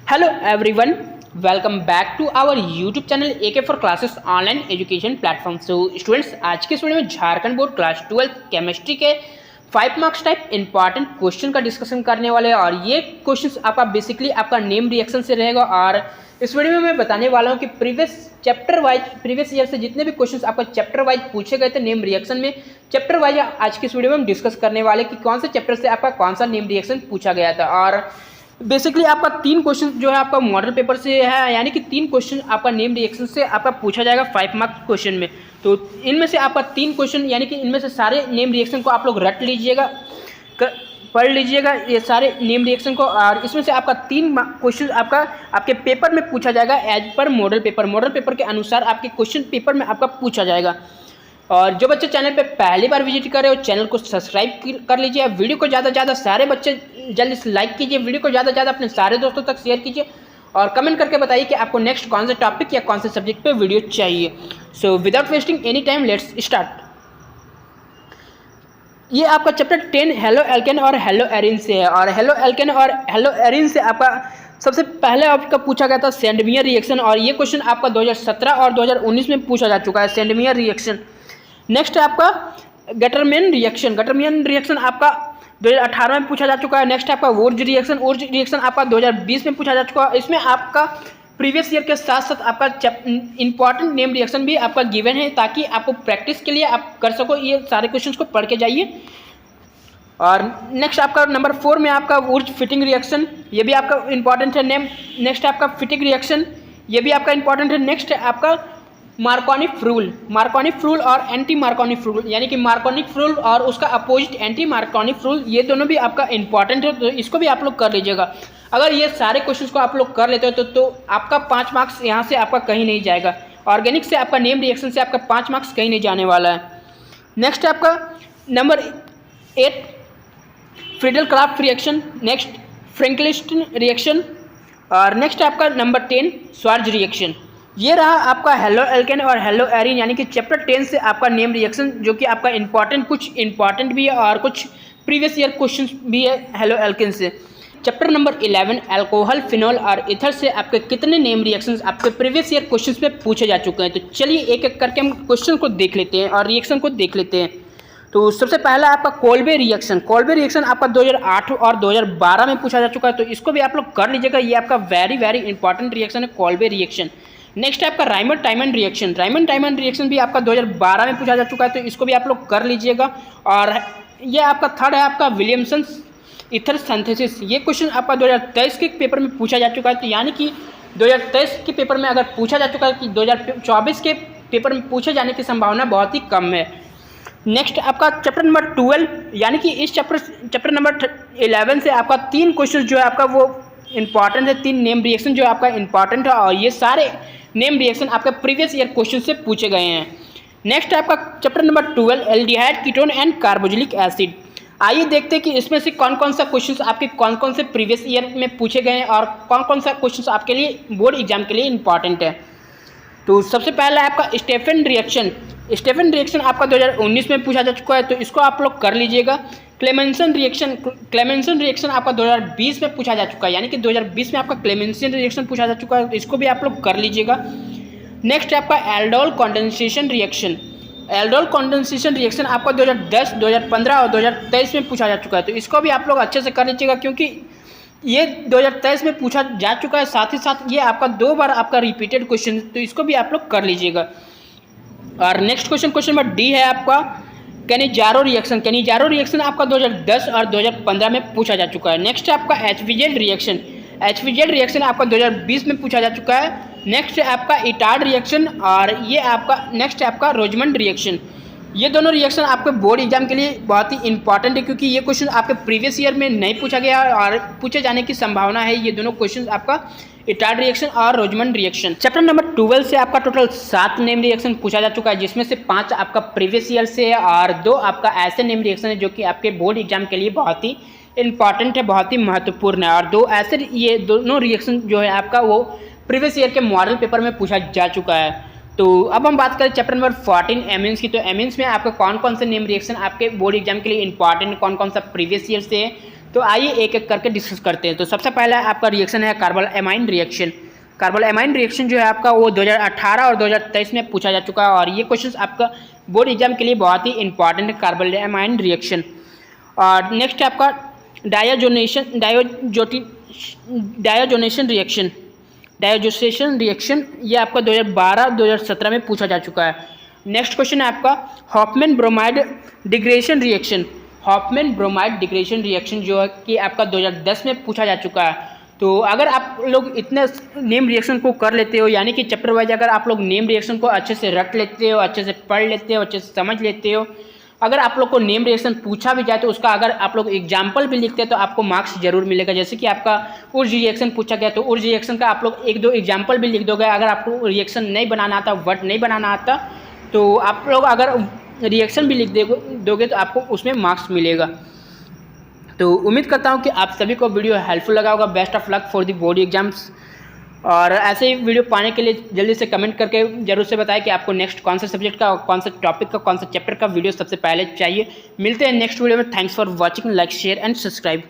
Hello everyone, welcome back to our YouTube channel AK for classes online education platform. So students, आज के इस video में Jharkhand board class 12 chemistry के 5 marks type important question का discussion करने वाले हैं। और ये क्वेश्चन आपका बेसिकली आपका नेम रिएक्शन से रहेगा। और इस वीडियो में मैं बताने वाला हूँ कि प्रीवियस ईयर से जितने भी क्वेश्चंस आपका चैप्टर वाइज पूछे गए थे नेम रिएक्शन में, चैप्टर वाइज आज की इस वीडियो में हम डिस्कस करने वाले कि कौन से चैप्टर से आपका कौन सा नेम रिएक्शन पूछा गया था। और बेसिकली आपका 3 क्वेश्चन जो है आपका मॉडल पेपर से है, यानी कि 3 क्वेश्चन आपका नेम रिएक्शन से आपका पूछा जाएगा 5 मार्क्स क्वेश्चन में। तो इनमें से आपका 3 क्वेश्चन, यानी कि इनमें से सारे नेम रिएक्शन को आप लोग रट लीजिएगा, पढ़ लीजिएगा ये सारे नेम रिएक्शन को। और इसमें से आपका 3 क्वेश्चन आपके पेपर में पूछा जाएगा एज पर मॉडल पेपर के अनुसार आपके क्वेश्चन पेपर में आपका पूछा जाएगा। और जो बच्चे चैनल पे पहली बार विजिट कर रहे हो, चैनल को सब्सक्राइब कर लीजिए। वीडियो को ज़्यादा से ज़्यादा सारे बच्चे जल्दी से लाइक कीजिए, वीडियो को ज़्यादा से ज़्यादा अपने सारे दोस्तों तक शेयर कीजिए और कमेंट करके बताइए कि आपको नेक्स्ट कौन से टॉपिक या कौन से सब्जेक्ट पे वीडियो चाहिए। So without wasting any time let's start. ये आपका चैप्टर 10 हेलो एल्केन और हेलो एरिन से है। और हेलो एल्केन और हेलो एरिन से आपका सबसे पहले आपका पूछा गया था सेंडमियर रिएक्शन। और ये क्वेश्चन आपका 2017 और 2019 में पूछा जा चुका है, सेंडमियर रिएक्शन। नेक्स्ट है आपका गटरमैन रिएक्शन आपका 2018 में पूछा जा चुका है। नेक्स्ट है आपका वुर्ज रिएक्शन आपका 2020 में पूछा जा चुका है। इसमें आपका प्रीवियस ईयर के साथ साथ आपका इंपॉर्टेंट नेम रिएक्शन भी आपका गिवन है, ताकि आपको प्रैक्टिस के लिए आप कर सको, ये सारे क्वेश्चंस को पढ़ के जाइए। और नेक्स्ट आपका नंबर 4 में आपका वुर्ज फिटिंग रिएक्शन, ये भी आपका इंपॉर्टेंट है नेम। नेक्स्ट आपका फिटिंग रिएक्शन, ये भी आपका इंपॉर्टेंट है। नेक्स्ट है आपका मार्कोनिक रूल और एंटी मार्कोनिक रूल, यानी कि मार्कोनिक रूल और उसका अपोजिट एंटी मार्कोनिक रूल, ये दोनों भी आपका इंपॉर्टेंट है, तो इसको भी आप लोग कर लीजिएगा। अगर ये सारे क्वेश्चंस को आप लोग कर लेते हो तो आपका 5 मार्क्स यहाँ से आपका कहीं नहीं जाएगा। ऑर्गेनिक से आपका नेम रिएक्शन से आपका 5 मार्क्स कहीं नहीं जाने वाला है। नेक्स्ट आपका नंबर 8 Friedel crafts reaction, next Finkelstein reaction, और नेक्स्ट आपका नंबर 10 स्वार्ज रिएक्शन। ये रहा आपका हेलो एल्केन और हेलो एरिन, यानी कि चैप्टर 10 से आपका नेम रिएक्शन, जो कि आपका कुछ इंपॉर्टेंट भी है और कुछ प्रीवियस ईयर क्वेश्चंस भी है हेलो एल्केन से। चैप्टर नंबर 11 अल्कोहल, फिनॉल और इथर से आपके कितने नेम रिएक्शंस आपके प्रीवियस ईयर क्वेश्चंस में पूछे जा चुके हैं। तो चलिए एक एक करके हम क्वेश्चन को देख लेते हैं और रिएक्शन को देख लेते हैं। तो सबसे पहला आपका कोल्बे रिएक्शन आपका 2008 और 2012 में पूछा जा चुका है, तो इसको भी आप लोग कर लीजिएगा। ये आपका वेरी इंपॉर्टेंट रिएक्शन है, कोल्बे रिएक्शन। नेक्स्ट है आपका रायमंड टाइमंड रिएक्शन भी आपका 2012 में पूछा जा चुका है, तो इसको भी आप लोग कर लीजिएगा। और ये आपका थर्ड है आपका विलियमसन ईथर सिंथेसिस। ये क्वेश्चन आपका 2023 के पेपर में पूछा जा चुका है, तो यानी कि 2023 के पेपर में अगर पूछा जा चुका है कि 2024 के पेपर में पूछे जाने की संभावना बहुत ही कम है। नेक्स्ट आपका चैप्टर नंबर 12, यानी कि इस चैप्टर नंबर 11 से आपका 3 क्वेश्चन जो है आपका वो इंपॉर्टेंट है, 3 नेम रिएक्शन जो आपका इंपॉर्टेंट है, और ये सारे नेम रिएक्शन आपका प्रीवियस ईयर क्वेश्चन से पूछे गए हैं। नेक्स्ट आपका chapter number 12 aldehyde, ketone and carboxylic acid. आइए देखते हैं कि इसमें से कौन कौन सा क्वेश्चन आपके कौन से प्रीवियस ईयर में पूछे गए हैं और कौन कौन सा क्वेश्चन आपके लिए बोर्ड एग्जाम के लिए इंपॉर्टेंट है। तो सबसे पहला है आपका स्टेफन रिएक्शन आपका 2019 में पूछा जा चुका है, तो इसको आप लोग कर लीजिएगा। क्लेमेंसन रिएक्शन आपका 2020 में पूछा जा चुका है, यानी कि 2020 में आपका क्लेमेंसन रिएक्शन पूछा जा चुका है, तो इसको भी आप लोग कर लीजिएगा। नेक्स्ट है आपका एल्डोल कंडेंसेशन रिएक्शन आपका 2010, 2015 और 2023 में पूछा जा चुका है, तो इसको भी आप लोग अच्छे से कर लीजिएगा, क्योंकि ये 2023 में पूछा जा चुका है, साथ ही साथ ये आपका 2 बार आपका रिपीटेड क्वेश्चन, तो इसको भी आप लोग कर लीजिएगा। और नेक्स्ट क्वेश्चन नंबर डी है आपका कैनिजारो रिएक्शन आपका 2010 और 2015 में पूछा जा चुका है। नेक्स्ट है आपका एचवीजेड रिएक्शन आपका 2020 में पूछा जा चुका है। नेक्स्ट है आपका इटार्ड रिएक्शन, और ये आपका नेक्स्ट है आपका रोजमंड रिएक्शन। ये दोनों रिएक्शन आपके बोर्ड एग्जाम के लिए बहुत ही इंपॉर्टेंट है, क्योंकि ये क्वेश्चन आपके प्रीवियस ईयर में नहीं पूछा गया और पूछे जाने की संभावना है। ये दोनों क्वेश्चन आपका इटार्ड रिएक्शन और रोजमंड रिएक्शन। चैप्टर नंबर 12 से आपका टोटल 7 नेम रिएक्शन पूछा जा चुका है, जिसमें से 5 आपका प्रीवियस ईयर से है और 2 आपका ऐसे नेम रिएक्शन है जो कि आपके बोर्ड एग्जाम के लिए बहुत ही इंपॉर्टेंट है, बहुत ही महत्वपूर्ण है। और 2 ऐसे ये दोनों रिएक्शन जो है आपका वो प्रीवियस ईयर के मॉडल पेपर में पूछा जा चुका है। तो अब हम बात करें चैप्टर नंबर 14 एमिन्स की। तो एमिन्स में आपका कौन कौन से नेम रिएक्शन आपके बोर्ड एग्जाम के लिए इंपॉर्टेंट, कौन कौन सा प्रीवियस ईयर से है, तो आइए एक एक करके डिस्कस करते हैं। तो सबसे पहला आपका रिएक्शन है carpal amine reaction. Carpal amine reaction जो है आपका वो 2018 और 2023 में पूछा जा चुका है और ये क्वेश्चन आपका बोर्ड एग्जाम के लिए बहुत ही इंपॉर्टेंट है, कार्बल एमाइन रिएक्शन। और नेक्स्ट है आपका डायोजोनेशन रिएक्शन, ये आपका 2012-2017 में पूछा जा चुका है। नेक्स्ट क्वेश्चन है आपका हॉफमैन ब्रोमाइड डिग्रेडेशन रिएक्शन जो है कि आपका 2010 में पूछा जा चुका है। तो अगर आप लोग इतने नेम रिएक्शन को कर लेते हो, यानी कि चैप्टर वाइज अगर आप लोग नेम रिएक्शन को अच्छे से रट लेते हो, अच्छे से पढ़ लेते हो, अच्छे से समझ लेते हो, अगर आप लोग को नेम रिएक्शन पूछा भी जाए तो उसका अगर आप लोग एग्जाम्पल भी लिखते हैं तो आपको मार्क्स जरूर मिलेगा। जैसे कि आपका उर्ज रिएक्शन पूछा गया तो उर्ज रिएक्शन का आप लोग 1-2 एग्जाम्पल भी लिख दोगे। अगर आपको रिएक्शन नहीं बनाना आता, वर्ड नहीं बनाना आता, तो आप लोग अगर रिएक्शन भी लिख दोगे तो आपको उसमें मार्क्स मिलेगा। तो उम्मीद करता हूँ कि आप सभी को वीडियो हेल्पफुल लगा होगा। Best of luck for the board exams. और ऐसे ही वीडियो पाने के लिए जल्दी से कमेंट करके जरूर से बताएं कि आपको नेक्स्ट कौन सा सब्जेक्ट का, कौन सा टॉपिक का, कौन सा चैप्टर का वीडियो सबसे पहले चाहिए। मिलते हैं नेक्स्ट वीडियो में। Thanks for watching, like, share and subscribe.